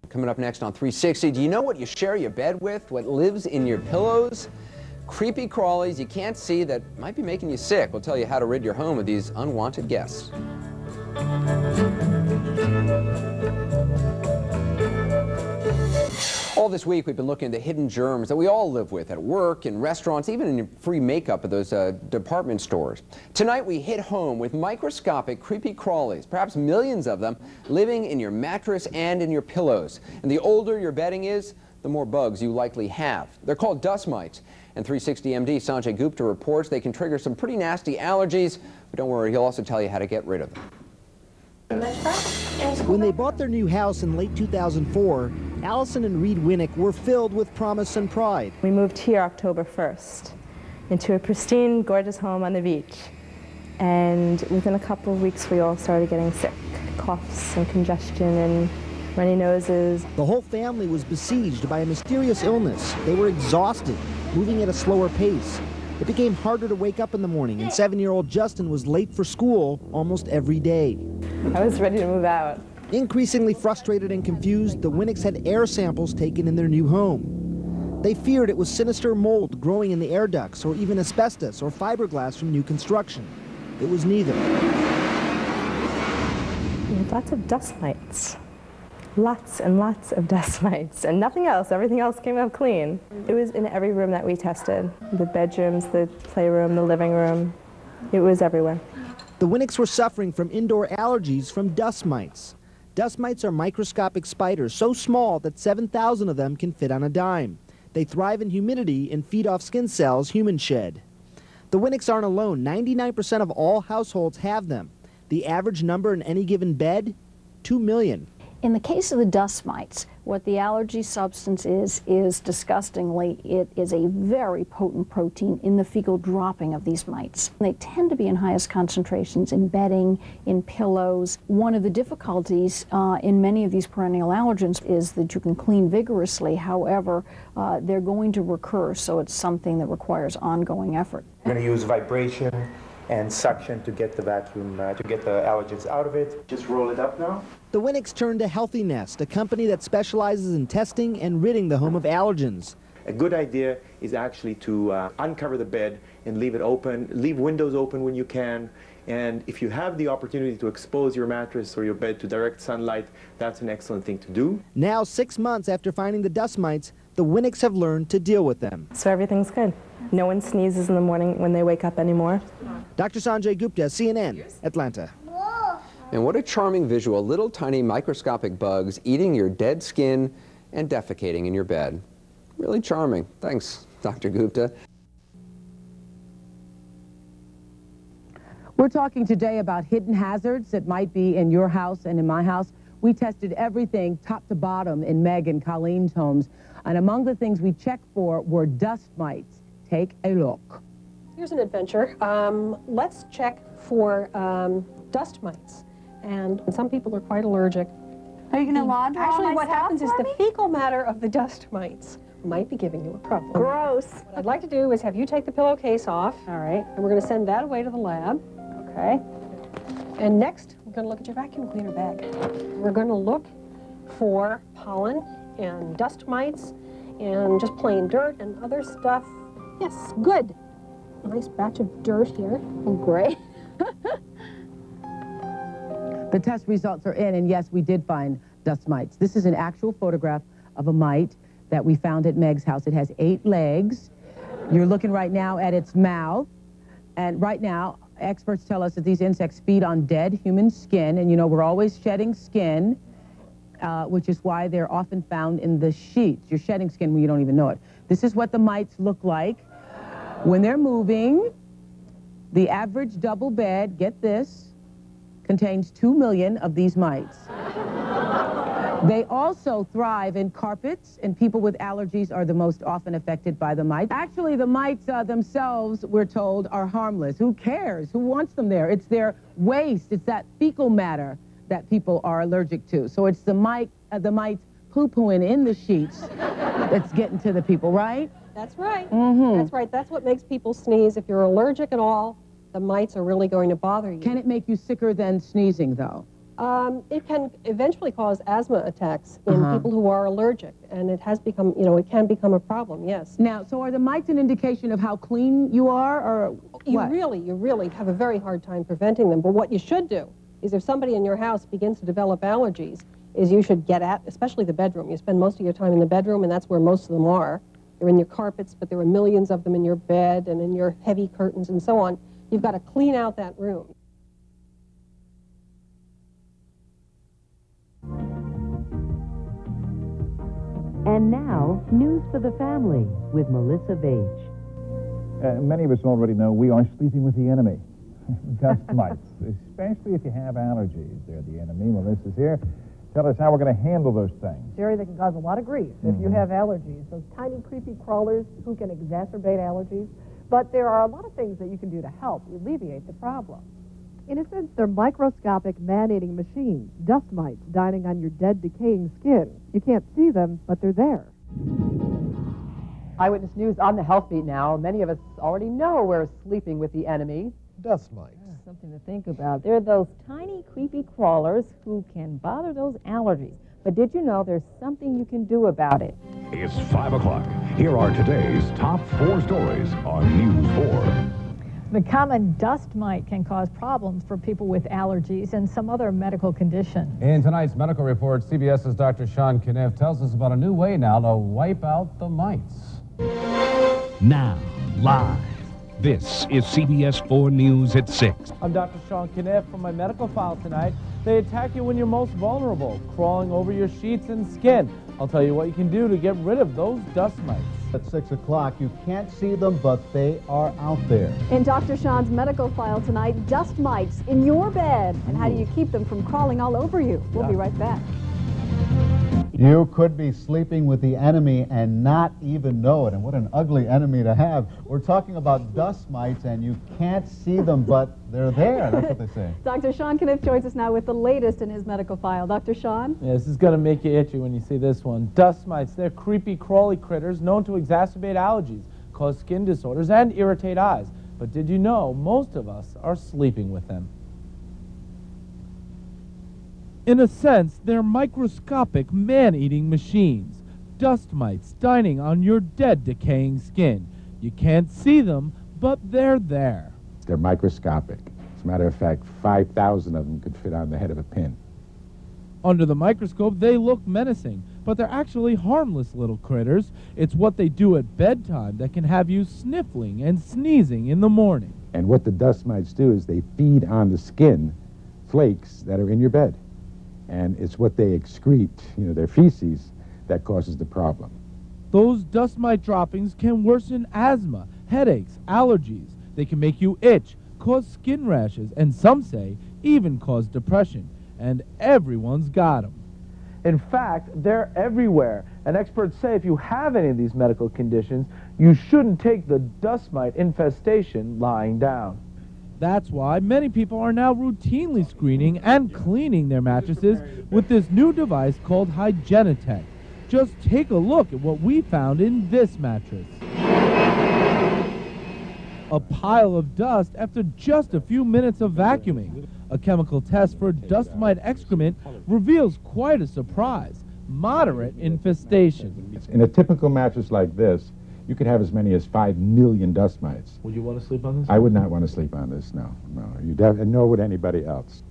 Coming up next on 360, do you know what you share your bed with? What lives in your pillows? Creepy crawlies you can't see that might be making you sick. We'll tell you how to rid your home of these unwanted guests. All this week, we've been looking at the hidden germs that we all live with at work, in restaurants, even in free makeup at those department stores. Tonight, we hit home with microscopic creepy crawlies, perhaps millions of them, living in your mattress and in your pillows. And the older your bedding is, the more bugs you likely have. They're called dust mites. And 360 MD Sanjay Gupta reports they can trigger some pretty nasty allergies, but don't worry, he'll also tell you how to get rid of them. When they bought their new house in late 2004, Allison and Reed Winnick were filled with promise and pride. We moved here October 1st into a pristine, gorgeous home on the beach. And within a couple of weeks, we all started getting sick. Coughs and congestion and runny noses. The whole family was besieged by a mysterious illness. They were exhausted, moving at a slower pace. It became harder to wake up in the morning, and 7-year-old Justin was late for school almost every day. I was ready to move out. Increasingly frustrated and confused, the Winnicks had air samples taken in their new home. They feared it was sinister mold growing in the air ducts, or even asbestos or fiberglass from new construction. It was neither. Lots of dust mites. Lots and lots of dust mites, and nothing else. Everything else came out clean. It was in every room that we tested. The bedrooms, the playroom, the living room. It was everywhere. The Winnicks were suffering from indoor allergies from dust mites. Dust mites are microscopic spiders, so small that 7,000 of them can fit on a dime. They thrive in humidity and feed off skin cells humans shed. The Winnicks aren't alone. 99% of all households have them. The average number in any given bed, 2 million. In the case of the dust mites, what the allergy substance is disgustingly, it is a very potent protein in the fecal dropping of these mites. They tend to be in highest concentrations in bedding, in pillows. One of the difficulties in many of these perennial allergens is that you can clean vigorously. However, they're going to recur, so it's something that requires ongoing effort. We're going to use vibration and suction to get the vacuum, to get the allergens out of it. Just roll it up now. The Winnicks turned to Healthy Nest, a company that specializes in testing and ridding the home of allergens. A good idea is actually to uncover the bed and leave it open, leave windows open when you can, and if you have the opportunity to expose your mattress or your bed to direct sunlight, that's an excellent thing to do. Now, 6 months after finding the dust mites, the Winnicks have learned to deal with them. So everything's good. No one sneezes in the morning when they wake up anymore. Dr. Sanjay Gupta, CNN, Atlanta. And what a charming visual, little tiny microscopic bugs eating your dead skin and defecating in your bed. Really charming. Thanks, Dr. Gupta. We're talking today about hidden hazards that might be in your house and in my house. We tested everything top to bottom in Meg and Colleen's homes, and among the things we checked for were dust mites. Take a look. Here's an adventure. Let's check for dust mites. And some people are quite allergic. Are you going to launder all my Actually, what stuff happens is for the me? fecal matter of the dust mites might be giving you a problem. Gross. What I'd like to do is have you take the pillowcase off. All right. And we're going to send that away to the lab. Okay. And next, we're going to look at your vacuum cleaner bag. We're going to look for pollen and dust mites and just plain dirt and other stuff. Yes, good. Nice batch of dirt here. Oh, great. The test results are in, and yes, we did find dust mites. This is an actual photograph of a mite that we found at Meg's house. It has 8 legs. You're looking right now at its mouth, and right now, experts tell us that these insects feed on dead human skin, and you know, we're always shedding skin, which is why they're often found in the sheets. You're shedding skin when you don't even know it. This is what the mites look like when they're moving. The average double bed, get this, contains 2 million of these mites. They also thrive in carpets, and people with allergies are the most often affected by the mites. Actually, the mites themselves, we're told, are harmless. Who cares? Who wants them there? It's their waste. It's that fecal matter that people are allergic to. So it's the mites poo-pooing in the sheets that's getting to the people, right? That's right. Mm-hmm. That's right. That's what makes people sneeze. If you're allergic at all, the mites are really going to bother you. Can it make you sicker than sneezing, though? It can eventually cause asthma attacks in people who are allergic, and it has become, it can become a problem, yes. Now, so are the mites an indication of how clean you are, or what? You really have a very hard time preventing them, but what you should do is if somebody in your house begins to develop allergies, is you should get at, especially the bedroom. You spend most of your time in the bedroom, and that's where most of them are. They're in your carpets, but there are millions of them in your bed and in your heavy curtains and so on. You've got to clean out that room. And now, news for the family with Melissa Vage. Many of us already know we are sleeping with the enemy. Dust mites, especially if you have allergies. They're the enemy. Melissa's here. Tell us how we're going to handle those things. Jerry, they can cause a lot of grief if you have allergies. Those tiny, creepy crawlers who can exacerbate allergies. But there are a lot of things that you can do to help alleviate the problem. In a sense, they're microscopic man-eating machines, dust mites dining on your dead, decaying skin. You can't see them, but they're there. Eyewitness News on the Health Beat now. Many of us already know we're sleeping with the enemy. Dust mites. Something to think about. They're those tiny, creepy crawlers who can bother those allergies. But did you know there's something you can do about it? It's 5 o'clock. Here are today's top 4 stories on News 4. The common dust mite can cause problems for people with allergies and some other medical conditions. In tonight's medical report, CBS's Dr. Sean Kniff tells us about a new way now to wipe out the mites. Now, live. This is CBS 4 News at 6. I'm Dr. Sean Kniff. From my medical file tonight, they attack you when you're most vulnerable, crawling over your sheets and skin. I'll tell you what you can do to get rid of those dust mites. At 6 o'clock, you can't see them, but they are out there. In Dr. Sean's medical file tonight, dust mites in your bed. And how do you keep them from crawling all over you? We'll be right back. You could be sleeping with the enemy and not even know it. And what an ugly enemy to have. We're talking about dust mites, and you can't see them, but they're there. That's what they say. Dr. Sean Kniff joins us now with the latest in his medical file. Dr. Sean? Yeah, this is going to make you itchy when you see this one. Dust mites, they're creepy, crawly critters known to exacerbate allergies, cause skin disorders, and irritate eyes. But did you know most of us are sleeping with them? In a sense, they're microscopic man-eating machines. Dust mites dining on your dead, decaying skin. You can't see them, but they're there. They're microscopic. As a matter of fact, 5,000 of them could fit on the head of a pin. Under the microscope, they look menacing, but they're actually harmless little critters. It's what they do at bedtime that can have you sniffling and sneezing in the morning. And what the dust mites do is they feed on the skin flakes that are in your bed. And it's what they excrete, their feces, that causes the problem. Those dust mite droppings can worsen asthma, headaches, allergies. They can make you itch, cause skin rashes, and some say even cause depression. And everyone's got them. In fact, they're everywhere. And experts say if you have any of these medical conditions, you shouldn't take the dust mite infestation lying down. That's why many people are now routinely screening and cleaning their mattresses with this new device called Hygienitech. Just take a look at what we found in this mattress. A pile of dust after just a few minutes of vacuuming. A chemical test for dust mite excrement reveals quite a surprise. Moderate infestation. In a typical mattress like this, you could have as many as 5 million dust mites. Would you want to sleep on this? I would not want to sleep on this, no. And nor would anybody else.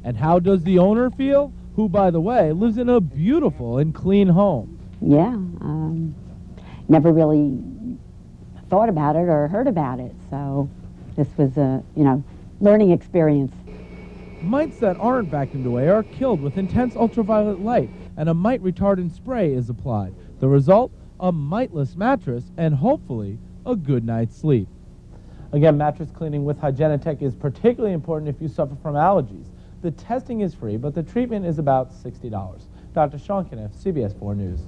And how does the owner feel? Who, by the way, lives in a beautiful and clean home. Yeah, never really thought about it or heard about it, so this was a, learning experience. Mites that aren't vacuumed away are killed with intense ultraviolet light, and a mite retardant spray is applied. The result? A miteless mattress, and hopefully a good night's sleep. Again, mattress cleaning with Hygienitech is particularly important if you suffer from allergies. The testing is free, but the treatment is about $60. Dr. Sean Kniff, CBS 4 News.